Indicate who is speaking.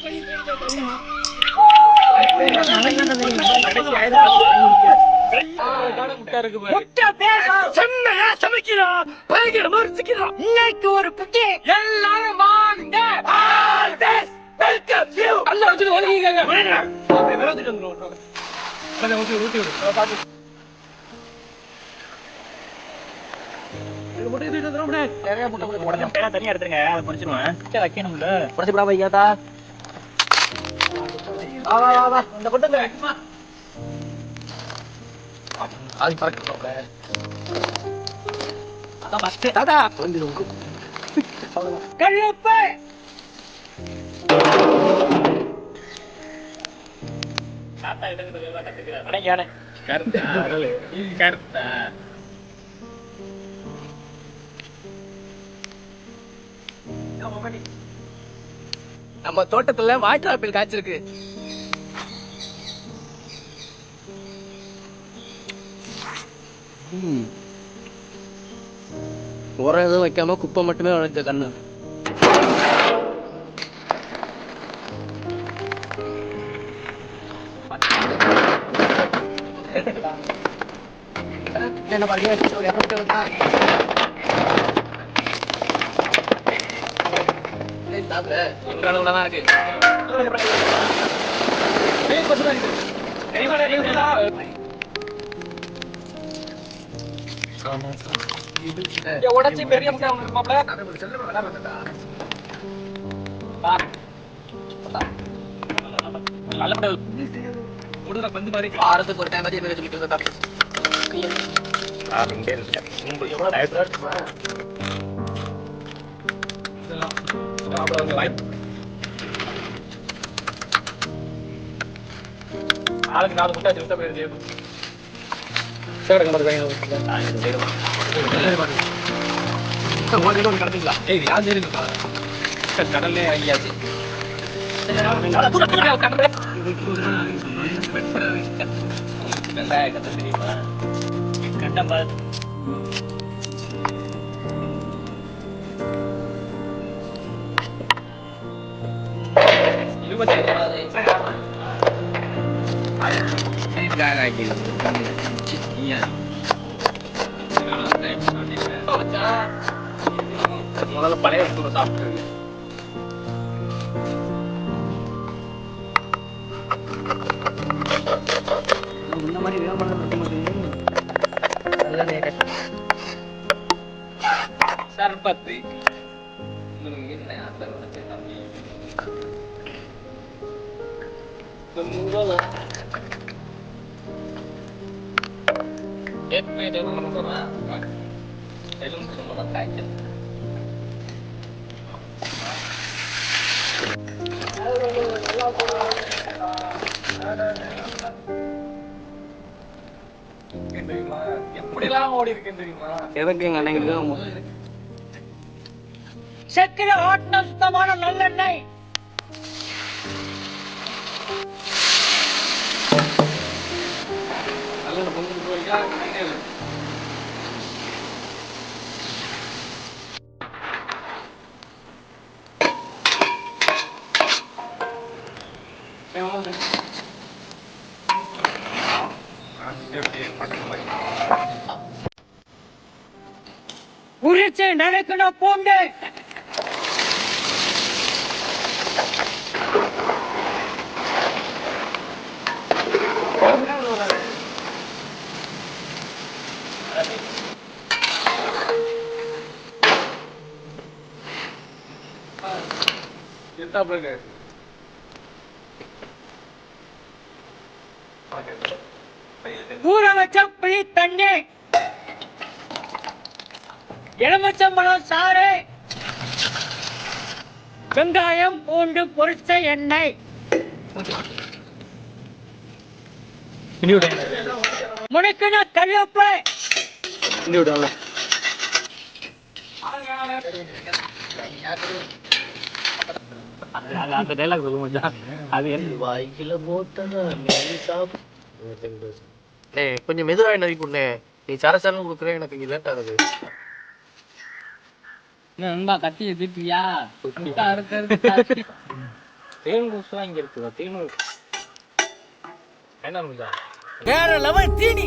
Speaker 1: இன்னைக்கு ஒரு புட்டி எல்லாரும் வாங்க. தனியா எடுத்துருங்க, அதை முடிச்சிருவேன். வைக்கணும்ல முடிச்சுடா வைக்காதா. இந்த கொட்டை அது பறக்க தாத்தா கழுப்பு நம்ம தோட்டத்துல வாட்டர் ஆப்பிள் காய்ச்சிருக்கு. உரம் எதுவும் வைக்காம குப்பை மட்டுமே வளைஞ்ச கண்ணு. என்ன பாருங்க உடச்சி பெரிய பந்து மாதிரி வாரத்துக்கு ஒரு டைம் சொல்லிட்டு ஆளுக்கு 4 முட்டை வச்சு போயிருது. கடல்லே இறங்கியாச்சு. தெரியுமா கண்டம் பார்த்து முதல்ல பழைய சாப்பிட்டு இந்த மாதிரி சர்பத்து எப்படிலாம் ஓடி இருக்கேன் தெரியுமா? எதற்கு எங்க அன்னைக்கு சக்கர ஆட்டின சுத்தமான நல்லெண்ணெய். உரிச்சு நடக்கணும் பூண்டு. ஊற வச்ச புளி தண்ணி, எலுமிச்சம்பழம் சாறு, வெங்காயம் பூண்டு பொரிச்ச எண்ணெய், முனைக்கின கருவேப்பிலை. அந்த டைலாக் சொல்லுங்க. அது வாய்க்கில போட்டா கொஞ்சம் மெதுவாக நதிக்குண்ணே. நீ சரசரன்னு கொடுக்குற, எனக்கு இங்கே லேட் ஆகுது. நண்பா கத்தி எதிர்ப்பியா? தேன் பூசா இங்க இருக்குதா? தேனூர் என்ன முடிஞ்சா
Speaker 2: வேற லெவல் தீனி.